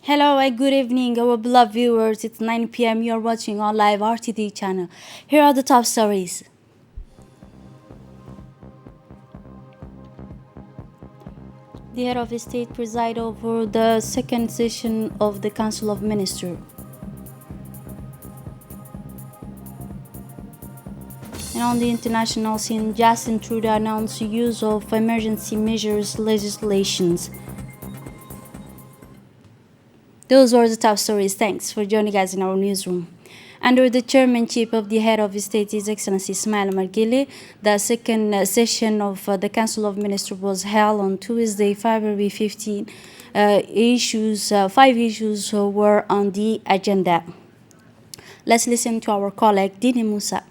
Hello and good evening, our beloved viewers. It's 9 p.m. You're watching on live RTD channel. Here are the top stories. The head of state preside over the second session of the Council of Ministers. And on the international scene, Justin Trudeau announced the use of emergency measures legislations. Those were the top stories. Thanks for joining us in our newsroom. Under the chairmanship of the head of state, His Excellency Ismail Omar Guelleh, the second session of the Council of Ministers was held on Tuesday, February 15. Five issues were on the agenda. Let's listen to our colleague Dini Moussa.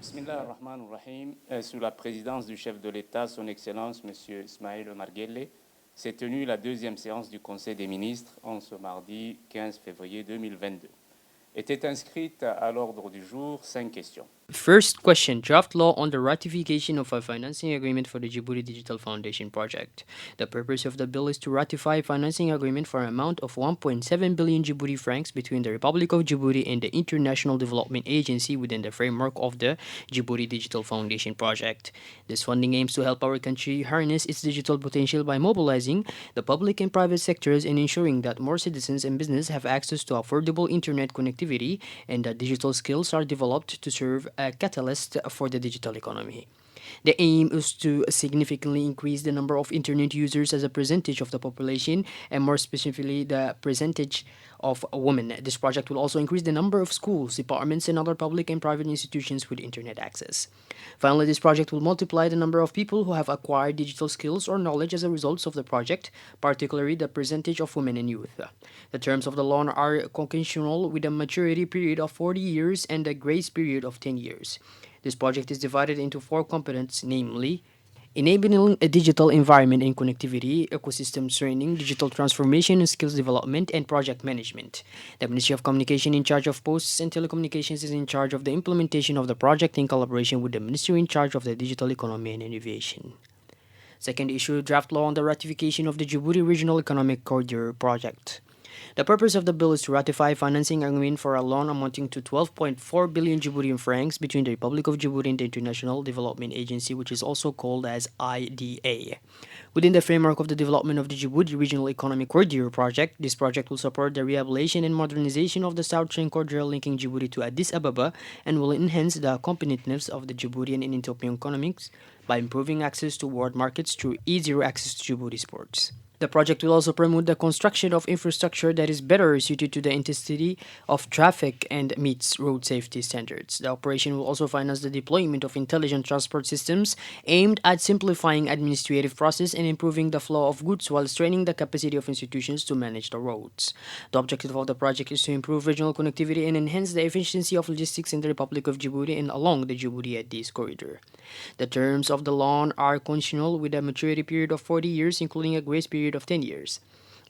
Bismillah ar-Rahman ar-Rahim. Sous la présidence du chef de l'État, Son Excellence M. Ismail Omar Guelleh, s'est tenue la deuxième séance du Conseil des ministres en ce mardi 15 février 2022. Étaient inscrites à l'ordre du jour 5 questions. First question, draft law on the ratification of a financing agreement for the Djibouti Digital Foundation project. The purpose of the bill is to ratify a financing agreement for an amount of 1.7 billion Djibouti francs between the Republic of Djibouti and the International Development Agency within the framework of the Djibouti Digital Foundation project. This funding aims to help our country harness its digital potential by mobilizing the public and private sectors and ensuring that more citizens and business have access to affordable internet connectivity and that digital skills are developed to serve a catalyst for the digital economy. The aim is to significantly increase the number of internet users as a percentage of the population and more specifically the percentage of women. This project will also increase the number of schools, departments, and other public and private institutions with internet access. Finally, this project will multiply the number of people who have acquired digital skills or knowledge as a result of the project, particularly the percentage of women and youth. The terms of the loan are conditional with a maturity period of 40 years and a grace period of 10 years. This project is divided into 4 components, namely enabling a digital environment and connectivity, ecosystem training, digital transformation and skills development, and project management. The Ministry of Communication in charge of Posts and Telecommunications is in charge of the implementation of the project in collaboration with the Ministry in charge of the digital economy and innovation. Second issue, draft law on the ratification of the Djibouti Regional Economic Corridor project. The purpose of the bill is to ratify financing agreement for a loan amounting to 12.4 billion Djiboutian francs between the Republic of Djibouti and the International Development Agency, which is also called as IDA. Within the framework of the development of the Djibouti Regional Economic Corridor project, this project will support the rehabilitation and modernization of the South Train corridor linking Djibouti to Addis Ababa and will enhance the competitiveness of the Djiboutian and Ethiopian economies by improving access to world markets through easier access to Djibouti ports. The project will also promote the construction of infrastructure that is better suited to the intensity of traffic and meets road safety standards. The operation will also finance the deployment of intelligent transport systems aimed at simplifying administrative process and improving the flow of goods while strengthening the capacity of institutions to manage the roads. The objective of the project is to improve regional connectivity and enhance the efficiency of logistics in the Republic of Djibouti and along the Djibouti-Addis corridor. The terms of the loan are conditional with a maturity period of 40 years, including a grace period of 10 years.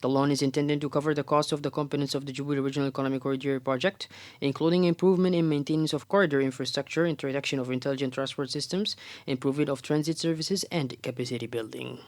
The loan is intended to cover the cost of the components of the Djibouti Regional Economic Corridor project, including improvement and maintenance of corridor infrastructure, introduction of intelligent transport systems, improvement of transit services, and capacity building.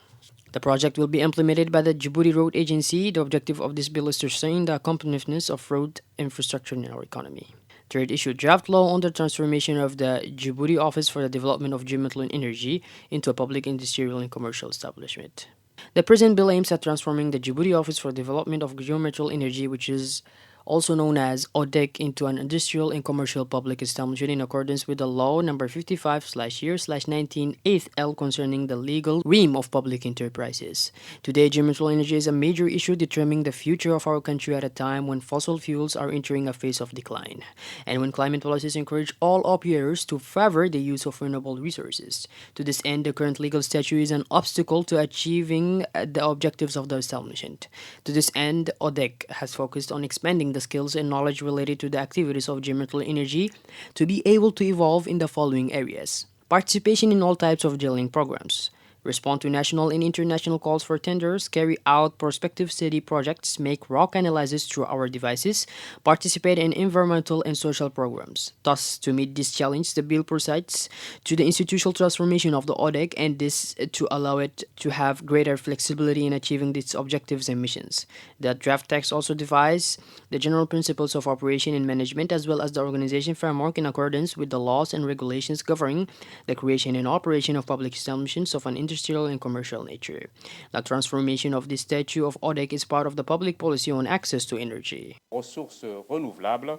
The project will be implemented by the Djibouti Road Agency. The objective of this bill is to strengthen the competitiveness of road infrastructure in our economy. Third issue, draft law on the transformation of the Djibouti Office for the Development of Geometric Energy into a public industrial and commercial establishment. The present bill aims at transforming the Djibouti Office for Development of Geometrical Energy, which is also known as ODEC, into an industrial and commercial public establishment in accordance with the law number 55/year/19 8th L concerning the legal realm of public enterprises. Today, geometrical energy is a major issue determining the future of our country at a time when fossil fuels are entering a phase of decline, and when climate policies encourage all operators to favor the use of renewable resources. To this end, the current legal statute is an obstacle to achieving the objectives of the establishment. To this end, ODEC has focused on expanding the skills and knowledge related to the activities of geometrical energy to be able to evolve in the following areas: participation in all types of drilling programs, respond to national and international calls for tenders, carry out prospective city projects, make rock analysis through our devices, participate in environmental and social programs. Thus, to meet this challenge, the bill proceeds to the institutional transformation of the ODEC, and this to allow it to have greater flexibility in achieving its objectives and missions. The draft text also defines the general principles of operation and management as well as the organization framework in accordance with the laws and regulations governing the creation and operation of public establishments of an industrial and commercial nature. The transformation of the statute of ODEC is part of the public policy on access to energy. Ressources renouvelables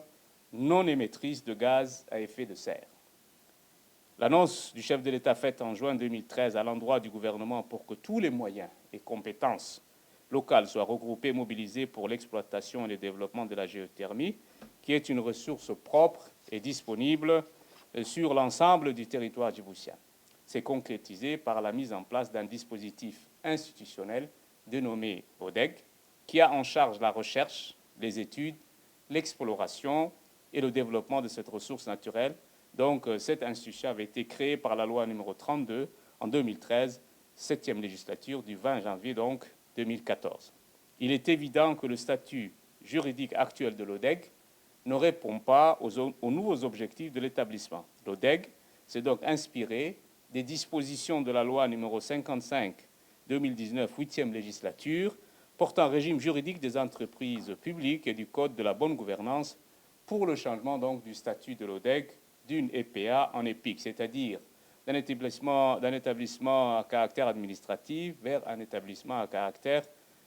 non émettrices de gaz à effet de serre. L'annonce du chef de l'État faite en juin 2013 à l'endroit du gouvernement pour que tous les moyens et compétences locales soient regroupés et mobilisés pour l'exploitation et le développement de la géothermie, qui est une ressource propre et disponible sur l'ensemble du territoire djiboutien. C'est concrétisé par la mise en place d'un dispositif institutionnel dénommé ODEG, qui a en charge la recherche, les études, l'exploration et le développement de cette ressource naturelle. Donc, cette institution avait été créée par la loi numéro 32 en 2013, 7e législature du 20 janvier donc 2014. Il est évident que le statut juridique actuel de l'ODEG ne répond pas aux nouveaux objectifs de l'établissement. L'ODEG s'est donc inspiré des dispositions de la loi numéro 55/2019, 8e législature, portant régime juridique des entreprises publiques et du Code de la bonne gouvernance pour le changement donc du statut de l'ODEG d'une EPA en EPIC, c'est-à-dire d'un établissement à caractère administratif vers un établissement à caractère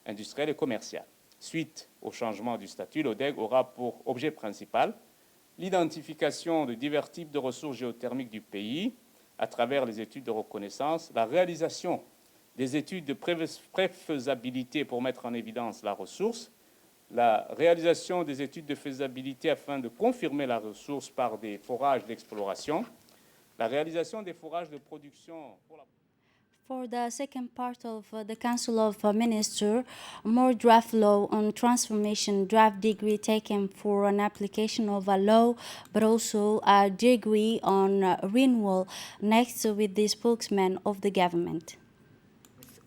industriel et commercial. Suite au changement du statut, l'ODEG aura pour objet principal l'identification de divers types de ressources géothermiques du pays à travers les études de reconnaissance, la réalisation des études de préfaisabilité pour mettre en évidence la ressource, la réalisation des études de faisabilité afin de confirmer la ressource par des forages d'exploration, la réalisation des forages de production pour la... For the second part of the Council of Ministers, more draft law on transformation, draft degree taken for an application of a law, but also a degree on renewal next with the spokesman of the government.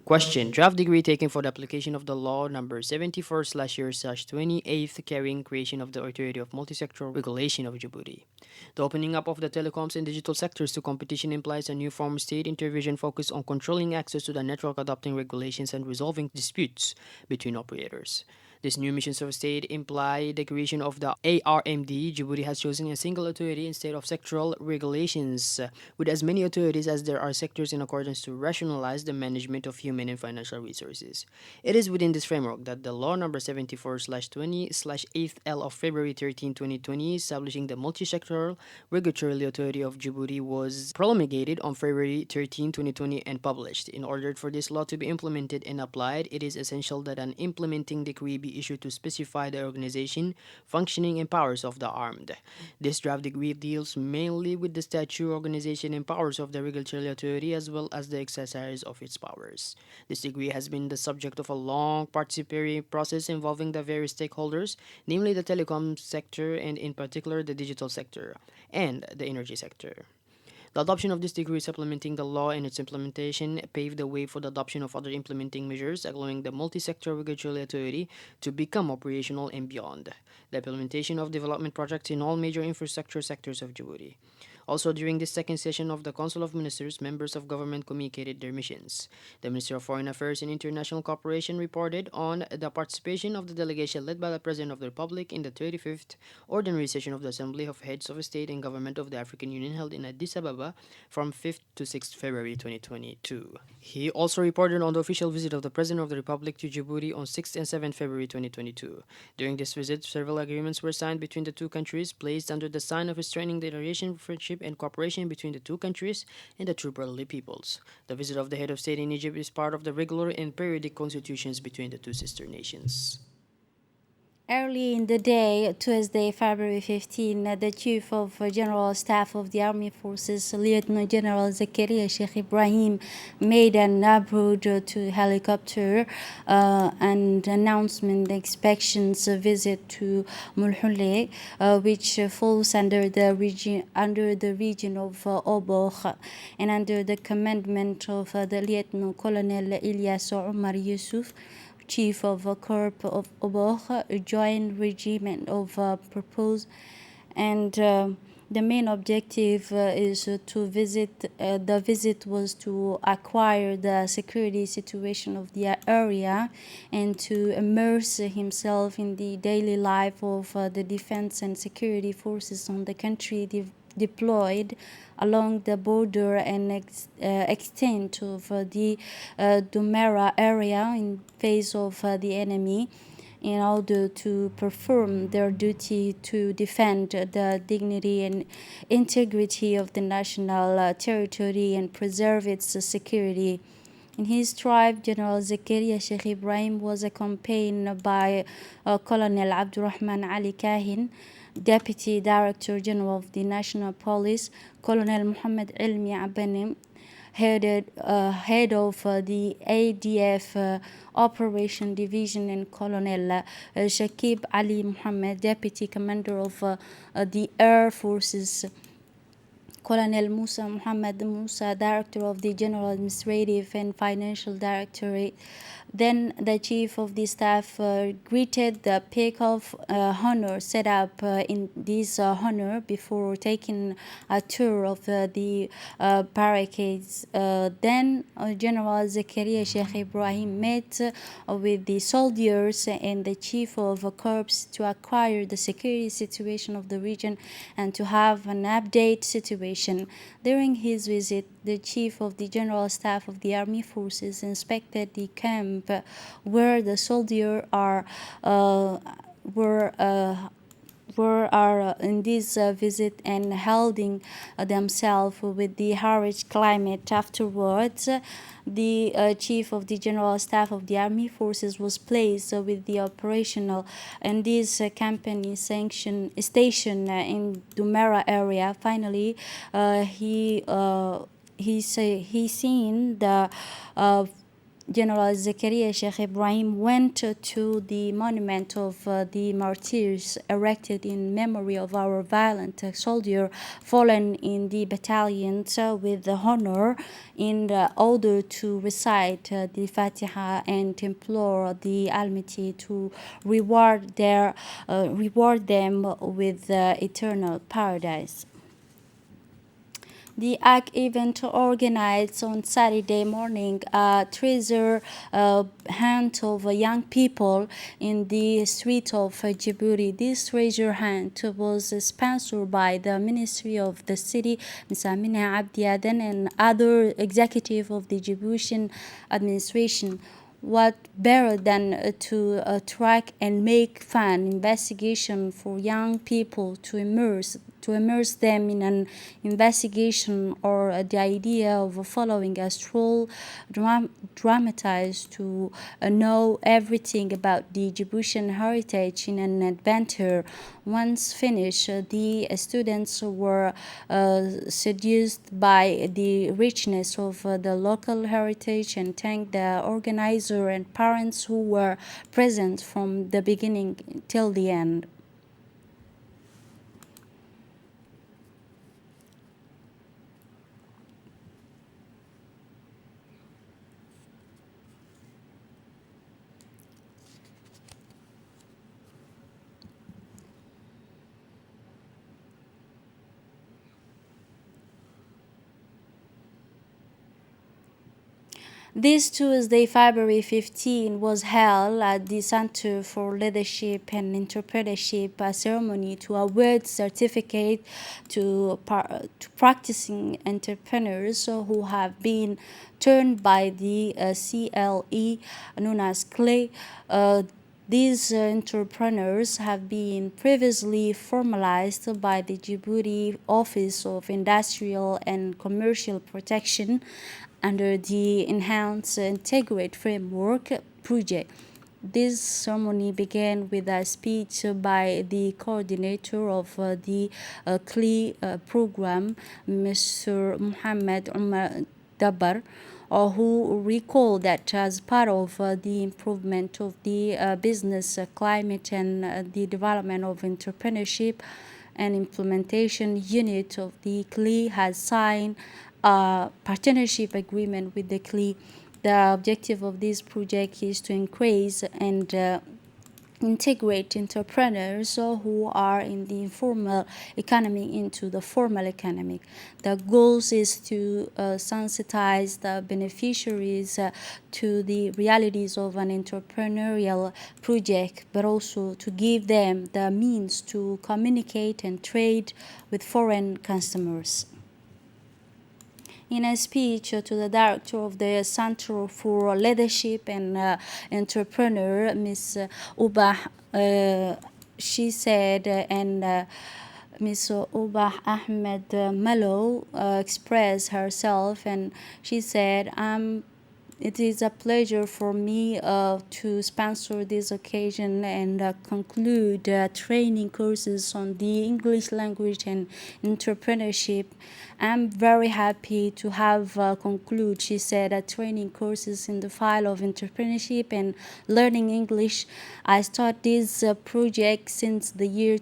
Question. Draft degree taken for the application of the law number 74/28 carrying creation of the Authority of Multisectoral Regulation of Djibouti. The opening up of the telecoms and digital sectors to competition implies a new form of state intervention focused on controlling access to the network, adopting regulations, and resolving disputes between operators. This new missions of state imply the creation of the ARMD. Djibouti has chosen a single authority instead of sectoral regulations, with as many authorities as there are sectors in accordance to rationalize the management of human and financial resources. It is within this framework that the law number 74/20/8L of February 13, 2020, establishing the Multisectoral Regulatory Authority of Djibouti was promulgated on February 13, 2020 and published. In order for this law to be implemented and applied, it is essential that an implementing decree be issued to specify the organization, functioning, and powers of the armed. This draft decree deals mainly with the statute, organization, and powers of the regulatory authority as well as the exercise of its powers. This decree has been the subject of a long participatory process involving the various stakeholders, namely the telecom sector and in particular the digital sector and the energy sector. The adoption of this decree supplementing the law and its implementation paved the way for the adoption of other implementing measures, allowing the multi-sector regulatory authority to become operational and beyond. The implementation of development projects in all major infrastructure sectors of Djibouti. Also, during this second session of the Council of Ministers, members of government communicated their missions. The Minister of Foreign Affairs and International Cooperation reported on the participation of the delegation led by the President of the Republic in the 35th Ordinary Session of the Assembly of Heads of State and Government of the African Union held in Addis Ababa from 5th to 6th February 2022. He also reported on the official visit of the President of the Republic to Djibouti on 6th and 7th February 2022. During this visit, several agreements were signed between the two countries, placed under the sign of a strengthening the relation, friendship, and cooperation between the two countries and the two brotherly peoples. The visit of the head of state in Egypt is part of the regular and periodic constitutions between the two sister nations. Early in the day, Tuesday, February 15, the Chief of General Staff of the Army Forces, Lieutenant General Zakaria Sheikh Ibrahim, made an abroad to helicopter and announcement inspections visit to Mulhule, which falls under the region of Oboch, and under the commandment of the Lieutenant Colonel Ilyas Omar Yusuf, Chief of a Corps of Oboch, a joint regiment of purpose, and the main objective is to visit. The visit was to acquire the security situation of the area and to immerse himself in the daily life of the defense and security forces on the country deployed along the border and extent of the Dumera area in face of the enemy, in order to perform their duty to defend the dignity and integrity of the national territory and preserve its security. In his tribe, General Zakaria Sheikh Ibrahim was accompanied by Colonel Abdurrahman Ali Kahin, Deputy Director General of the National Police, Colonel Muhammad Ilmi Abanim, head of the ADF Operation Division, and Colonel Shakib Ali Muhammad, Deputy Commander of the Air Forces, Colonel Musa Muhammad Musa, Director of the General Administrative and Financial Directorate. Then the Chief of the Staff greeted the peak of honor set up in this honor before taking a tour of the barricades. Then General Zakaria Sheikh Ibrahim met with the soldiers and the Chief of a Corps to acquire the security situation of the region and to have an update situation. During his visit, the Chief of the General Staff of the Army Forces inspected the camp where the soldiers were in this visit and holding themselves with the harsh climate. Afterwards, the Chief of the General Staff of the Army Forces was placed with the operational and this company station in Dumera area. Finally, he seen the General Zakaria Sheikh Ibrahim went to the monument of the martyrs erected in memory of our valiant soldier fallen in the battalion with honor, in order to recite the Fatiha and implore the Almighty to reward them with eternal paradise. The ACT event organized on Saturday morning a treasure hunt of young people in the street of Djibouti. This treasure hunt was sponsored by the Ministry of the City, Ms. Amina Abdi Aden, and other executives of the Djiboutian administration. What better than to track and make fun investigation for young people to immerse them in an investigation, or the idea of following a stroll dramatized to know everything about the Djiboutian heritage in an adventure. Once finished, the students were seduced by the richness of the local heritage and thanked the organizer and parents who were present from the beginning till the end. This Tuesday, February 15, was held at the Center for Leadership and Entrepreneurship, a ceremony to award certificate to practicing entrepreneurs who have been turned by the CLE, known as CLE. These entrepreneurs have been previously formalized by the Djibouti Office of Industrial and Commercial Protection under the Enhanced Integrate Framework project. this ceremony began with a speech by the coordinator of the CLI program, Mr. Muhammad Umar Dabar, who recalled that as part of the improvement of the business climate and the development of entrepreneurship and implementation unit of the CLI has signed a partnership agreement with the CLI. The objective of this project is to increase and integrate entrepreneurs who are in the informal economy into the formal economy. The goals is to sensitize the beneficiaries to the realities of an entrepreneurial project, but also to give them the means to communicate and trade with foreign customers. In a speech to the director of the Center for Leadership and Entrepreneur, Ms. Ubah, she said, and Ms. Ubah Ahmed Malo expressed herself, and she said, it is a pleasure for me to sponsor this occasion and conclude training courses on the English language and entrepreneurship. I'm very happy to have conclude, she said, training courses in the field of entrepreneurship and learning English. I started this project since the year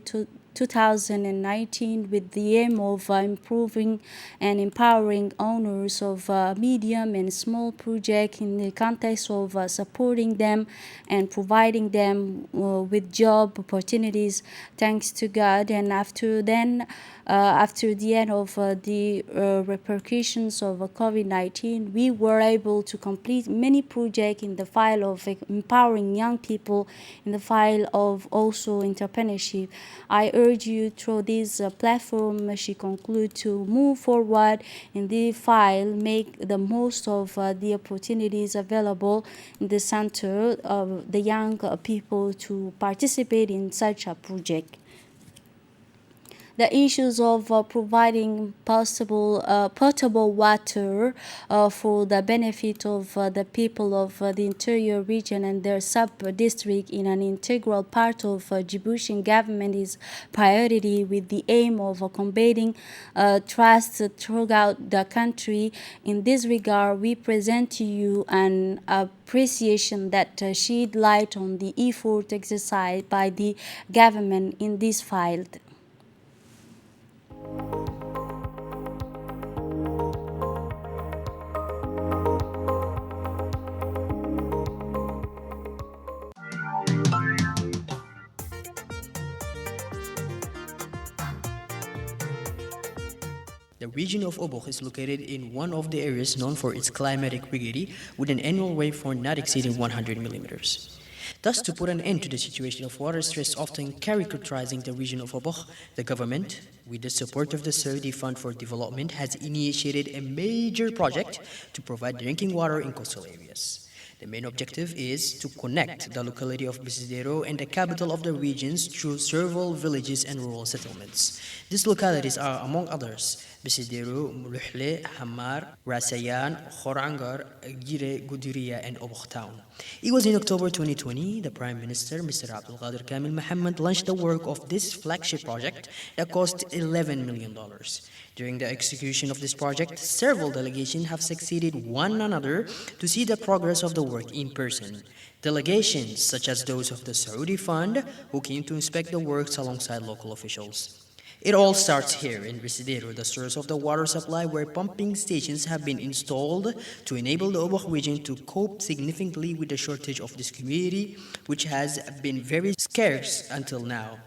2019 with the aim of improving and empowering owners of medium and small projects in the context of supporting them and providing them with job opportunities, thanks to God. And after the end of the repercussions of COVID-19, we were able to complete many projects in the field of empowering young people, in the field of also entrepreneurship. I urge you through this platform, she concludes, to move forward in the file, make the most of the opportunities available in the center of the young people to participate in such a project. The issues of providing potable water for the benefit of the people of the interior region and their sub-district in an integral part of Djiboutian government is priority, with the aim of combating trust throughout the country. In this regard, we present to you an appreciation that shed light on the effort exercised by the government in this field. The region of Oboch is located in one of the areas known for its climatic rigidity, with an annual rainfall not exceeding 100 millimeters. Thus, to put an end to the situation of water stress often characterizing the region of Oboch, the government, with the support of the Saudi Fund for Development, has initiated a major project to provide drinking water in coastal areas. The main objective is to connect the locality of Bisidero and the capital of the regions through several villages and rural settlements. These localities are, among others, Bisidero, Muluhle, Hamar, Rasayan, Khorangar, Gire, Guduriya, and Oboch town. It was in October 2020, the Prime Minister, Mr. Abdul Qadir Kamil Mohammed, launched the work of this flagship project that cost $11 million. During the execution of this project, several delegations have succeeded one another to see the progress of the work in person. Delegations such as those of the Saudi Fund, who came to inspect the works alongside local officials. It all starts here in Bisidero, the source of the water supply, where pumping stations have been installed to enable the Oboch region to cope significantly with the shortage of this community, which has been very scarce until now.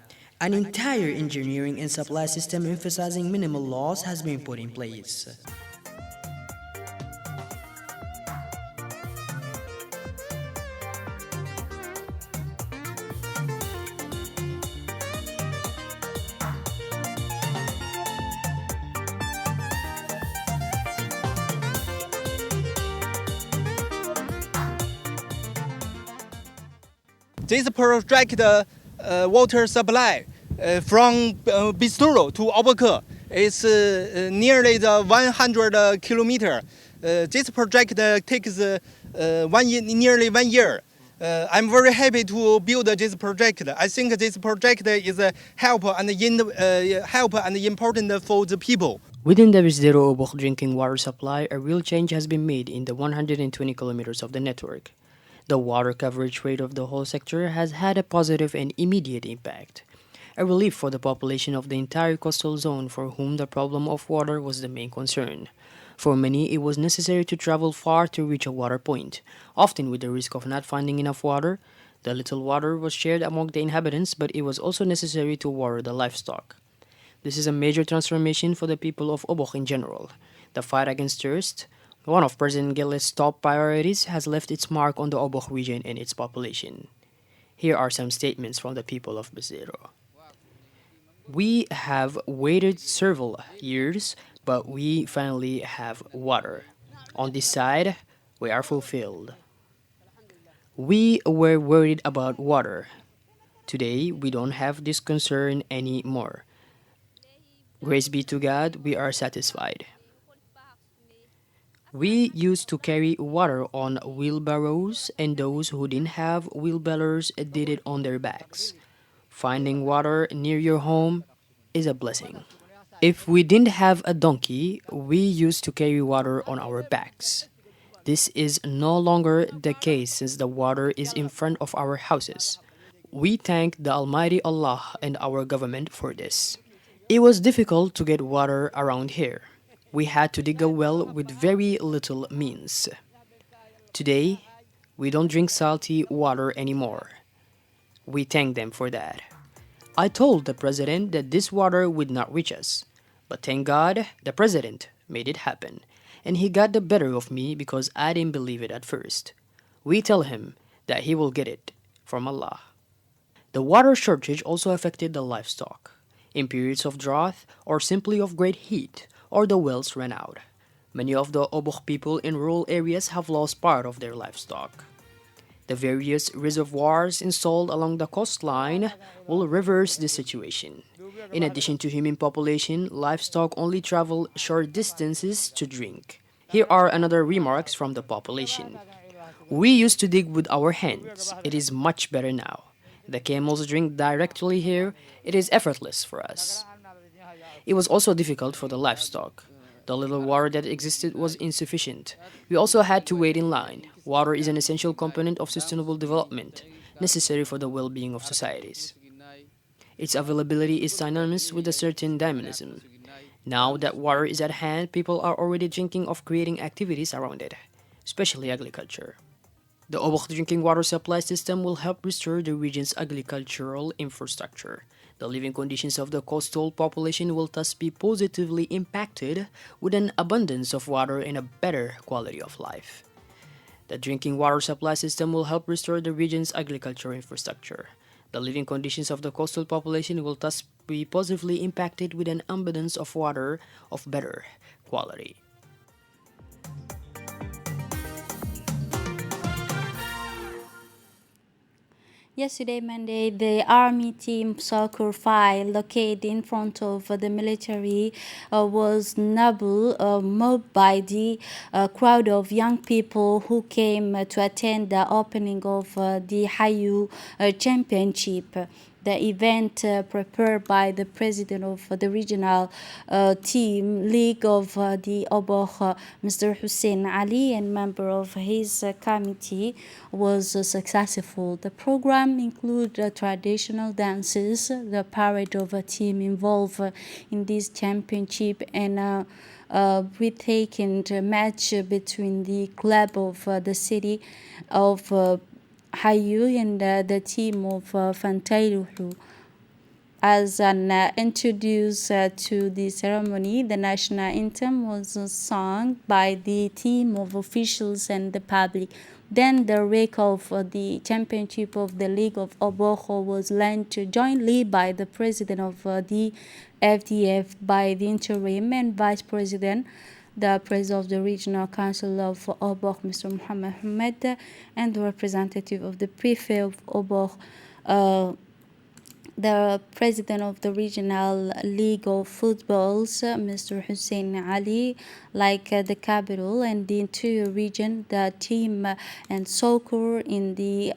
An entire engineering and supply system emphasizing minimal loss has been put in place. This project water supply from Bisturo to Oboch is nearly the 100 kilometer. This project takes nearly 1 year. I'm very happy to build this project. I think this project is a help and important for the people. Within the Bezdero Obok drinking water supply, a real change has been made in the 120 kilometers of the network. The water coverage rate of the whole sector has had a positive and immediate impact, a relief for the population of the entire coastal zone for whom the problem of water was the main concern. For many, it was necessary to travel far to reach a water point, often with the risk of not finding enough water. The little water was shared among the inhabitants, but it was also necessary to water the livestock. This is a major transformation for the people of Obok in general. The fight against thirst, one of President Gille's top priorities, has left its mark on the Obok region and its population. Here are some statements from the people of Bezdero. We have waited several years, but we finally have water. On this side, we are fulfilled. We were worried about water. Today, we don't have this concern anymore. Grace be to God, we are satisfied. We used to carry water on wheelbarrows, and those who didn't have wheelbarrows did it on their backs. Finding water near your home is a blessing. If we didn't have a donkey, we used to carry water on our backs. This is no longer the case since the water is in front of our houses. We thank the Almighty Allah and our government for this. It was difficult to get water around here. We had to dig a well with very little means. Today, we don't drink salty water anymore. We thank them for that. I told the president that this water would not reach us, but thank God the president made it happen, and he got the better of me because I didn't believe it at first. We tell him that he will get it from Allah. The water shortage also affected the livestock. In periods of drought or simply of great heat, or the wells ran out. Many of the Obok people in rural areas have lost part of their livestock. The various reservoirs installed along the coastline will reverse the situation. In addition to human population, livestock only travel short distances to drink. Here are another remarks from the population. We used to dig with our hands. It is much better now. The camels drink directly here. It is effortless for us. It was also difficult for the livestock. The little water that existed was insufficient. We also had to wait in line. Water is an essential component of sustainable development, necessary for the well-being of societies. Its availability is synonymous with a certain dynamism. Now that water is at hand, people are already thinking of creating activities around it, especially agriculture. The Obok drinking water supply system will help restore the region's agricultural infrastructure. The living conditions of the coastal population will thus be positively impacted with an abundance of water and a better quality of life. The drinking water supply system will help restore the region's agricultural infrastructure. The living conditions of the coastal population will thus be positively impacted with an abundance of water of better quality. Yesterday, Monday, the Army Team Soccer 5 located in front of the military was mobbed by the crowd of young people who came to attend the opening of the Hayu Championship. The event prepared by the president of the regional team league of the Obok, Mr. Hussein Ali, and member of his committee was successful. The program included traditional dances, the parade of a team involved in this championship, and breathtaking match between the club of the city of Hayu and the team of Fantairuhu. As an introduce to the ceremony, the national anthem was sung by the team of officials and the public. Then the rake of the championship of the League of Obok was launched jointly by the president of the FDF, by the interim and vice president, the president of the Regional Council of Obok, Mr. Muhammad Ahmed, and the representative of the prefect of Obok, the president of the regional league of footballs, Mr. Hussein Ali, like the capital and the interior region, the team and soccer in the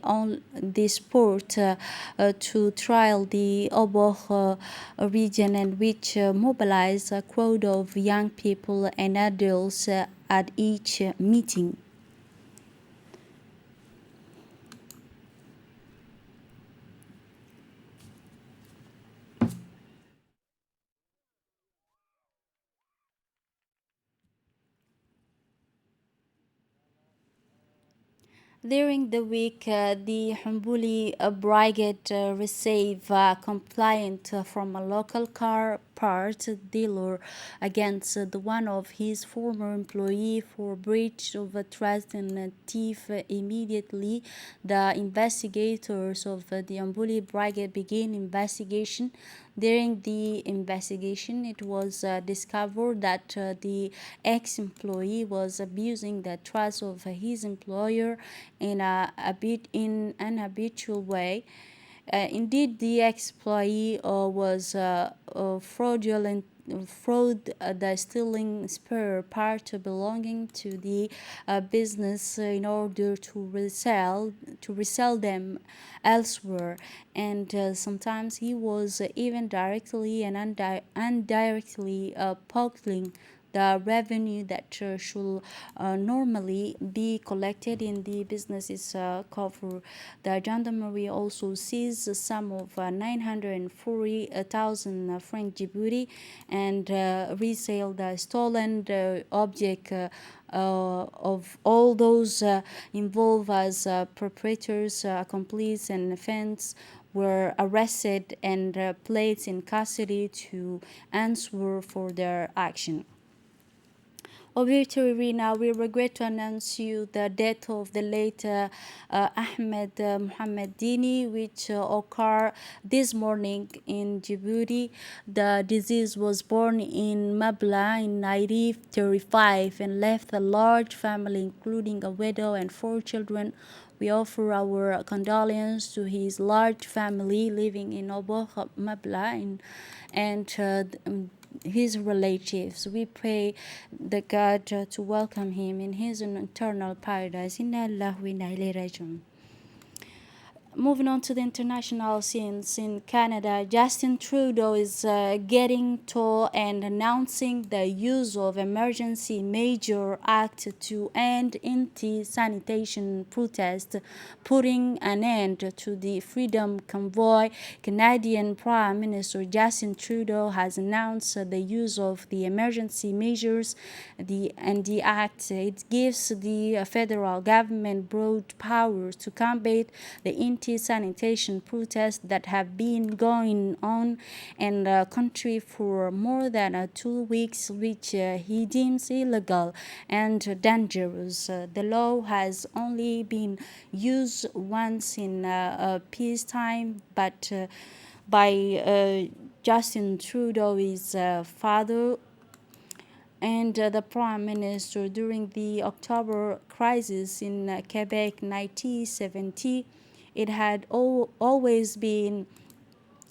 sport to trial the Oboh region, and which mobilize a crowd of young people and adults at each meeting. During the week, the Humbuli Brigade received a complaint from a local car parts dealer against the one of his former employee for breach of trust and thief. Immediately, the investigators of the Humbuli Brigade began investigation. During the investigation, it was discovered that the ex-employee was abusing the trust of his employer in an habitual way. Indeed, the ex-employee was fraud the stealing spare part belonging to the business in order to resell them elsewhere, and sometimes he was even directly and indirectly pocketing the revenue that should normally be collected in the business's cover. The gendarmerie also seized a sum of 940,000 franc Djibouti and resale the stolen object of all those involved as perpetrators, accomplices, and offenders were arrested and placed in custody to answer for their action. Obituary. Now, we regret to announce you the death of the late Ahmed Mohamed Dini, which occurred this morning in Djibouti. The disease was born in Mabla in 1935 and left a large family, including a widow and 4 children. We offer our condolences to his large family living in Oboh Mabla and his relatives. We pray the God to welcome him in his eternal paradise. Inna Allahu wa inna ilayhi raji'un. Moving on to the international scenes in Canada, Justin Trudeau is getting to and announcing the use of Emergency Measure Act to end anti-sanitation protest, putting an end to the Freedom Convoy. Canadian Prime Minister Justin Trudeau has announced the use of the emergency measures. The act, it gives the federal government broad powers to combat the anti-sanitation protests that have been going on in the country for more than 2 weeks, which he deems illegal and dangerous. The law has only been used once in peacetime, but by Justin Trudeau's father and the Prime Minister during the October crisis in Quebec 1970. It had always been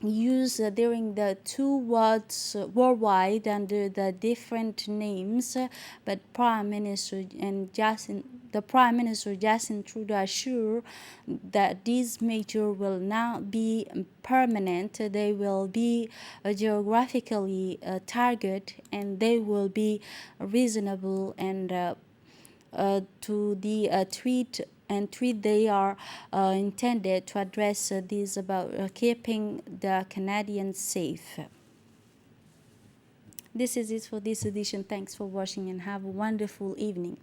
used during the 2 wars worldwide under the different names, but the Prime Minister Justin Trudeau assured that these measures will not be permanent. They will be geographically targeted, and they will be reasonable and to the threat they are intended to address these about keeping the Canadians safe. This is it for this edition. Thanks for watching and have a wonderful evening.